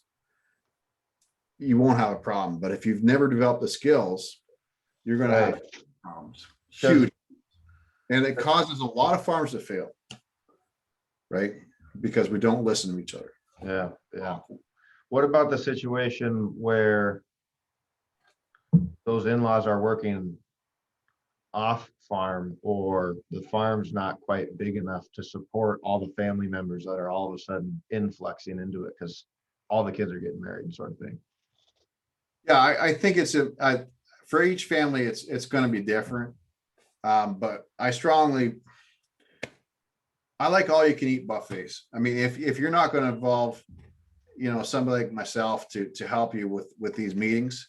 you won't have a problem. But if you've never developed the skills, you're going to
Right.
have problems. Huge. And it causes a lot of farms to fail, right? Because we don't listen to each other.
Yeah, yeah. What about the situation where those in-laws are working off farm, or the farm's not quite big enough to support all the family members that are all of a sudden influxing into it because all the kids are getting married, sort of thing?
Yeah, I think it's for each family, it's going to be different. But I like all you can eat buffets. I mean, if you're not going to involve, somebody like myself to help you with these meetings,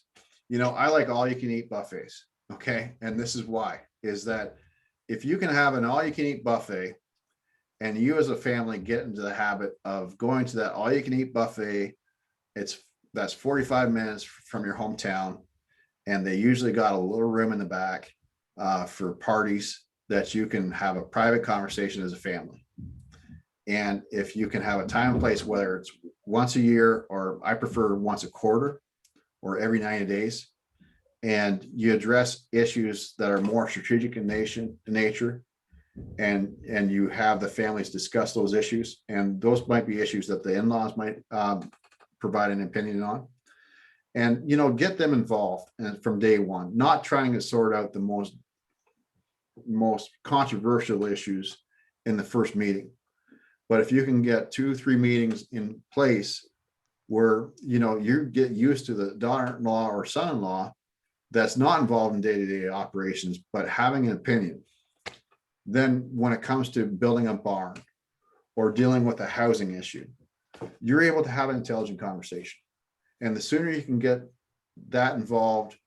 I like all you can eat buffets. Okay. And this is why, is that if you can have an all you can eat buffet and you as a family get into the habit of going to that all you can eat buffet, that's 45 minutes from your hometown. And they usually got a little room in the back for parties that you can have a private conversation as a family. And if you can have a time and place, whether it's once a year, or I prefer once a quarter or every 90 days, and you address issues that are more strategic in nature, and you have the families discuss those issues, and those might be issues that the in-laws might provide an opinion on, and get them involved and from day one, not trying to sort out the most controversial issues in the first meeting. But if you can get 2-3 meetings in place where you get used to the daughter-in-law or son-in-law that's not involved in day-to-day operations but having an opinion, then when it comes to building a barn or dealing with a housing issue, you're able to have an intelligent conversation. And the sooner you can get that involved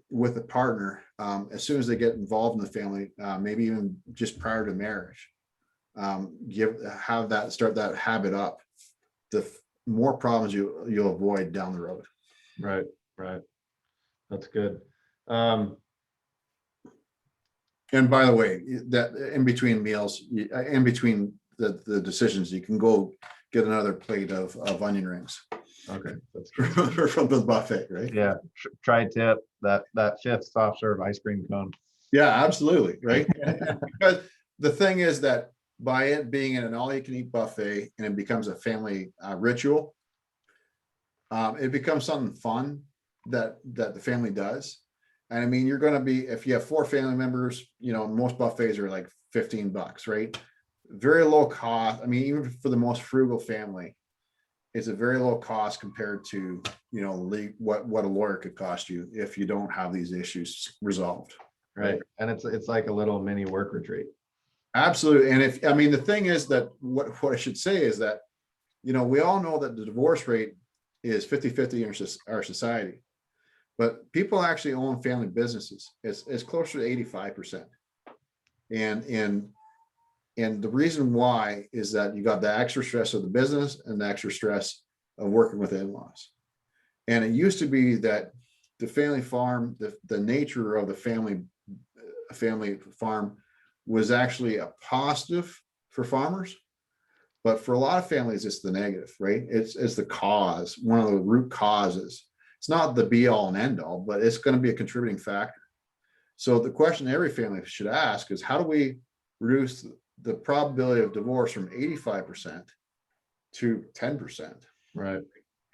with a partner, as soon as they get involved in the family, maybe even just prior to marriage, start that habit up, the more problems you'll avoid down the road.
Right. That's good.
And by the way, that in between meals, in between the decisions, you can go get another plate of onion rings.
Okay, that's
from the buffet, right?
Yeah, tri-tip, that fifth soft serve ice cream cone.
Yeah, absolutely, right? Because the thing is that by it being in an all-you-can-eat buffet and it becomes a family ritual, it becomes something fun that the family does. And I mean, you're going to be, if you have 4 family members, most buffets are like $15, right? Very low cost. I mean, even for the most frugal family, it's a very low cost compared to, what a lawyer could cost you if you don't have these issues resolved.
Right. And it's like a little mini work retreat.
Absolutely. And the thing is that what I should say is that, we all know that the divorce rate is 50-50 in our society, but people actually own family businesses. It's closer to 85%. And the reason why is that you got the extra stress of the business and the extra stress of working with in-laws. And it used to be that the family farm, the nature of the family farm was actually a positive for farmers. But for a lot of families, it's the negative, right? It's the cause, one of the root causes. It's not the be all and end all, but it's going to be a contributing factor. So the question every family should ask is, how do we reduce the probability of divorce from 85% to 10%?
Right.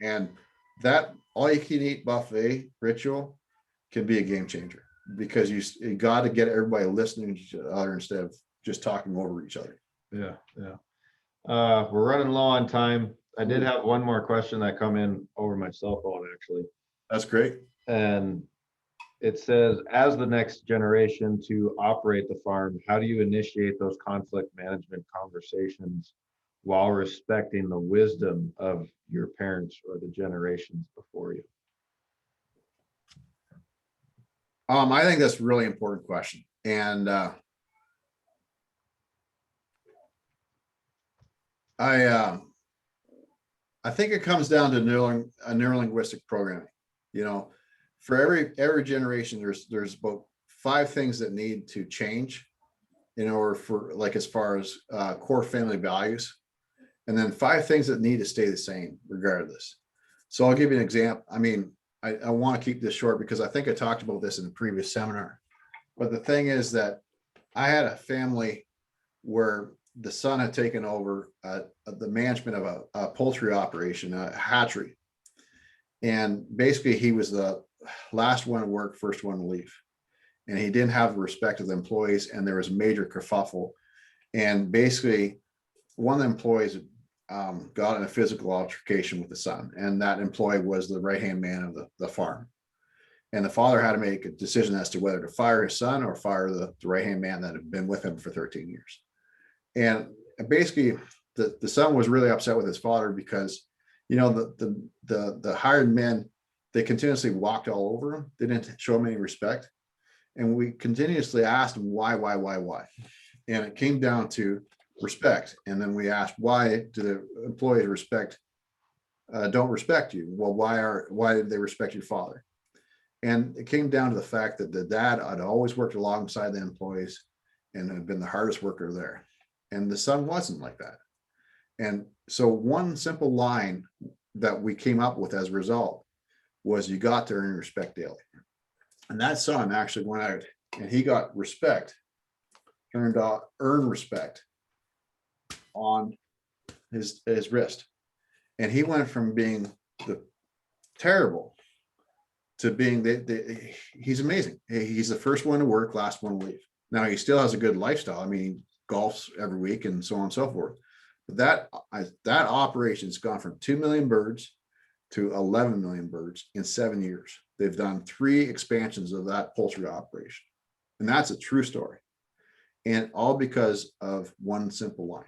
And that all you can eat buffet ritual can be a game changer, because you got to get everybody listening to each other instead of just talking over each other.
Yeah. We're running low on time. I did have one more question that come in over my cell phone, actually.
That's great.
And it says, as the next generation to operate the farm, how do you initiate those conflict management conversations while respecting the wisdom of your parents or the generations before you?
I think that's a really important question. And I think it comes down to neurolinguistic programming. For every generation, there's about 5 things that need to change in order for, like, as far as core family values, and then 5 things that need to stay the same regardless. So I'll give you an example. I mean, I want to keep this short because I think I talked about this in a previous seminar. But the thing is that I had a family where the son had taken over the management of a poultry operation, a hatchery. And basically he was the last one to work, first one to leave. And he didn't have the respect of the employees, and there was a major kerfuffle. And basically one of the employees got in a physical altercation with the son, and that employee was the right-hand man of the farm. And the father had to make a decision as to whether to fire his son or fire the right-hand man that had been with him for 13 years. And basically the son was really upset with his father because, you know, the hired men, they continuously walked all over him. They didn't show him any respect. And we continuously asked him why. And it came down to respect. And then we asked, why do the employees don't respect you? Well, why did they respect your father? And it came down to the fact that the dad had always worked alongside the employees and had been the hardest worker there. And the son wasn't like that. And so one simple line that we came up with as a result was, you got to earn respect daily. And that son actually went out and he got respect, earned respect on his wrist. And he went from being the terrible to being he's amazing. He's the first one to work, last one to leave. Now he still has a good lifestyle. I mean, he golfs every week and so on and so forth. But that operation's gone from 2 million birds to 11 million birds in 7 years. They've done 3 expansions of that poultry operation. And that's a true story. And all because of one simple line.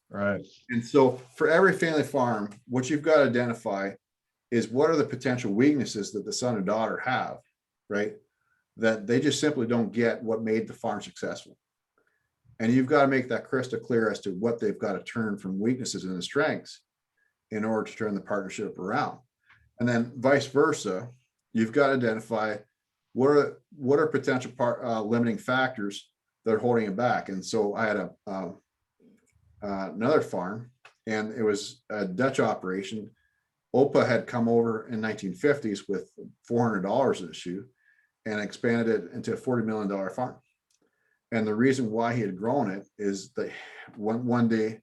Right.
And so for every family farm, what you've got to identify is what are the potential weaknesses that the son or daughter have, right? That they just simply don't get what made the farm successful. And you've got to make that crystal clear as to what they've got to turn from weaknesses into strengths in order to turn the partnership around. And then vice versa, you've got to identify what are potential limiting factors that are holding it back. And so I had another farm, and it was a Dutch operation. OPA had come over in 1950s with $400 in a shoe and expanded it into a $40 million farm. And the reason why he had grown it is that one day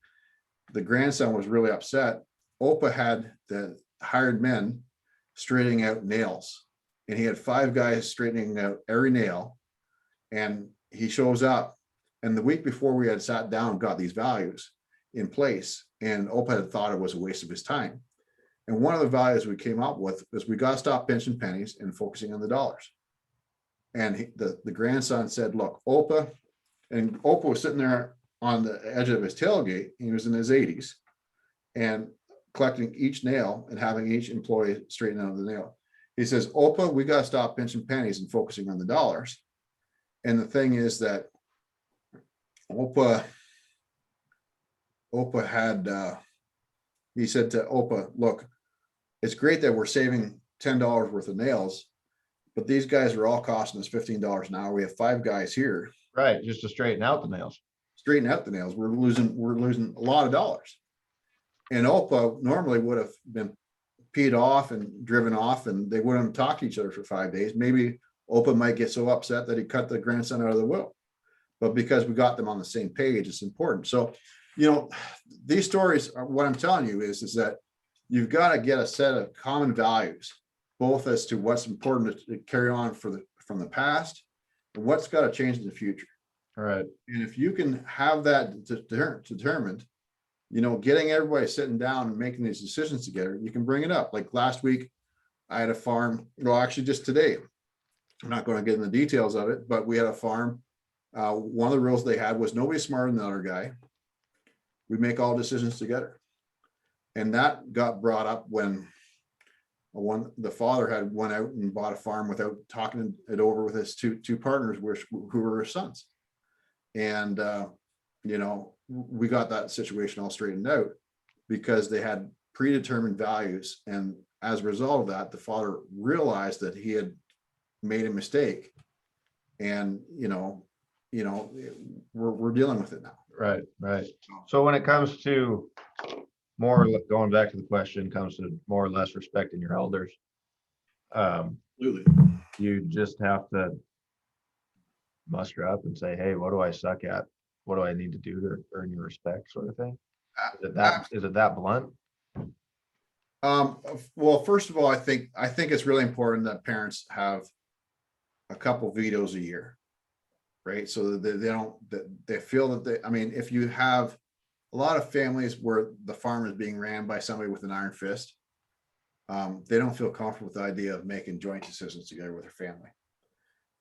the grandson was really upset. OPA had the hired men straightening out nails, and he had 5 guys straightening out every nail. And he shows up, and the week before we had sat down and got these values in place, and OPA had thought it was a waste of his time. And one of the values we came up with is we got to stop pinching pennies and focusing on the dollars. And the grandson said, look, OPA, and OPA was sitting there on the edge of his tailgate. He was in his 80s and collecting each nail and having each employee straighten out the nail. He says, OPA, we got to stop pinching pennies and focusing on the dollars. And the thing is that OPA had, he said to OPA, look, it's great that we're saving $10 worth of nails, but these guys are all costing us $15 an hour. We have 5 guys here.
Right. Just to straighten out the nails.
Straighten out the nails. We're losing a lot of dollars. And OPA normally would have been peed off and driven off, and they wouldn't have talked to each other for 5 days. Maybe OPA might get so upset that he cut the grandson out of the will. But because we got them on the same page, it's important. So, you know, these stories are, what I'm telling you is that you've got to get a set of common values, both as to what's important to carry on from the past and what's got to change in the future.
All right.
And if you can have that determined, you know, getting everybody sitting down and making these decisions together, you can bring it up. Like last week, I had a farm, actually just today, I'm not going to get into the details of it, but we had a farm. One of the rules they had was nobody's smarter than the other guy. We make all decisions together. And that got brought up when the father had went out and bought a farm without talking it over with his two partners, who were his sons. And, you know, we got that situation all straightened out because they had predetermined values. And as a result of that, the father realized that he had made a mistake. And, we're dealing with it now.
Right. Right. So when it comes to going back to the question, comes to more or less respecting your elders.
Absolutely.
You just have to muster up and say, hey, what do I suck at? What do I need to do to earn your respect, sort of thing? Is it that blunt?
Well, first of all, I think it's really important that parents have a couple vetoes a year, right? So that they don't, that they feel that they, I mean, if you have a lot of families where the farm is being ran by somebody with an iron fist, they don't feel comfortable with the idea of making joint decisions together with their family.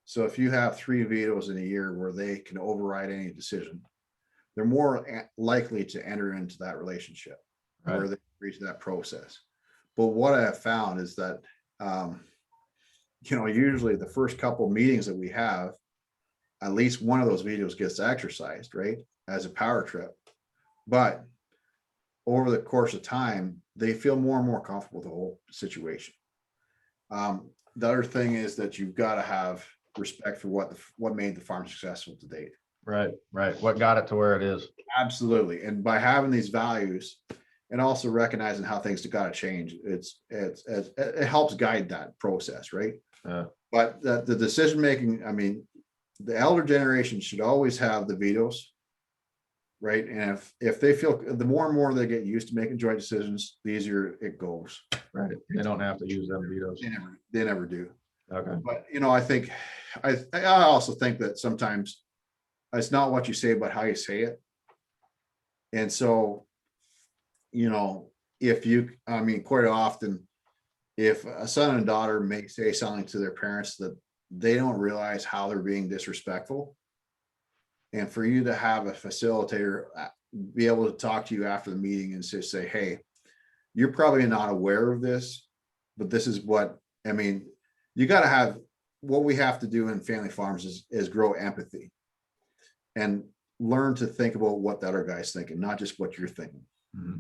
So if you have 3 vetoes in a year where they can override any decision, they're more likely to enter into that relationship, right, where they reach that process. But what I have found is that, usually the first couple meetings that we have, at least one of those vetoes gets exercised, right, as a power trip. But over the course of time, they feel more and more comfortable with the whole situation. The other thing is that you've got to have respect for what made the farm successful to date.
Right. What got it to where it is?
Absolutely. And by having these values and also recognizing how things got to change, it helps guide that process, right? But the decision making, I mean, the elder generation should always have the vetoes, right? And if they feel, the more and more they get used to making joint decisions, the easier it goes.
Right. They don't have to use them vetoes.
They never do.
Okay.
But I also think that sometimes it's not what you say, but how you say it. And so, quite often, if a son and daughter may say something to their parents that they don't realize how they're being disrespectful, and for you to have a facilitator be able to talk to you after the meeting and just say, hey, you're probably not aware of this, but this is what, I mean, you got to have, what we have to do in family farms is grow empathy and learn to think about what the other guy's thinking, not just what you're thinking.
Mm-hmm.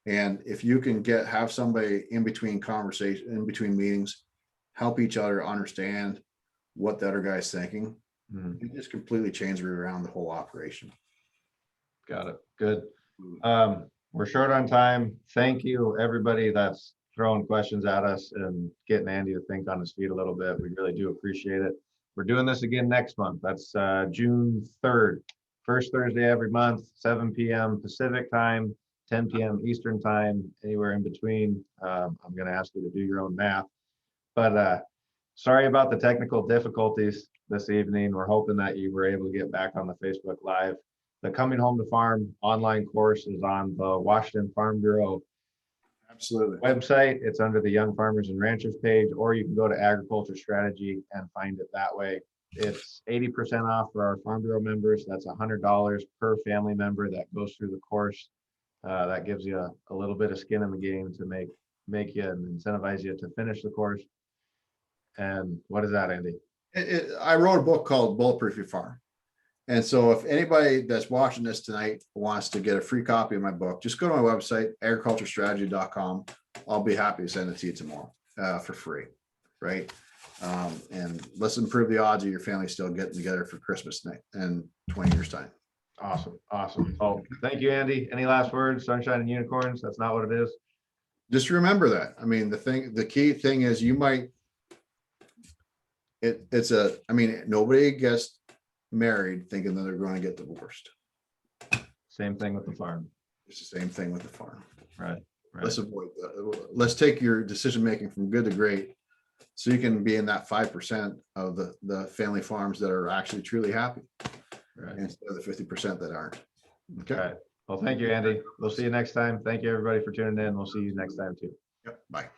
And if you can have somebody in between meetings, help each other understand what the other guy's thinking, mm-hmm, it just completely changes around the whole operation.
Got it. Good. We're short on time. Thank you, everybody that's throwing questions at us and getting Andy to think on his feet a little bit. We really do appreciate it. We're doing this again next month. That's June 3rd, first Thursday every month, 7 p.m. Pacific time, 10 p.m. Eastern time, anywhere in between. I'm going to ask you to do your own math. But sorry about the technical difficulties this evening. We're hoping that you were able to get back on the Facebook Live. The Coming Home to Farm online course is on the Washington Farm Bureau website. It's under the Young Farmers and Ranchers page, or you can go to Agriculture Strategy and find it that way. It's 80% off for our Farm Bureau members. That's $100 per family member that goes through the course. That gives you a little bit of skin in the game to make you and incentivize you to finish the course. And what is that, Andy?
I wrote a book called Bulletproof Your Farm. And so if anybody that's watching this tonight wants to get a free copy of my book, just go to my website, agriculturestrategy.com. I'll be happy to send it to you tomorrow for free, right? And let's improve the odds of your family still getting together for Christmas night in 20 years' time.
Awesome. Oh, thank you, Andy. Any last words? Sunshine and unicorns? That's not what it is.
Just remember that. I mean, the key thing is nobody gets married thinking that they're going to get divorced.
Same thing with the farm.
It's the same thing with the farm.
Right.
Let's avoid that. Let's take your decision making from good to great, so you can be in that 5% of the family farms that are actually truly happy, right, instead of the 50% that aren't. Okay.
All right. Well, thank you, Andy. We'll see you next time. Thank you, everybody, for tuning in. We'll see you next time too.
Yep. Bye.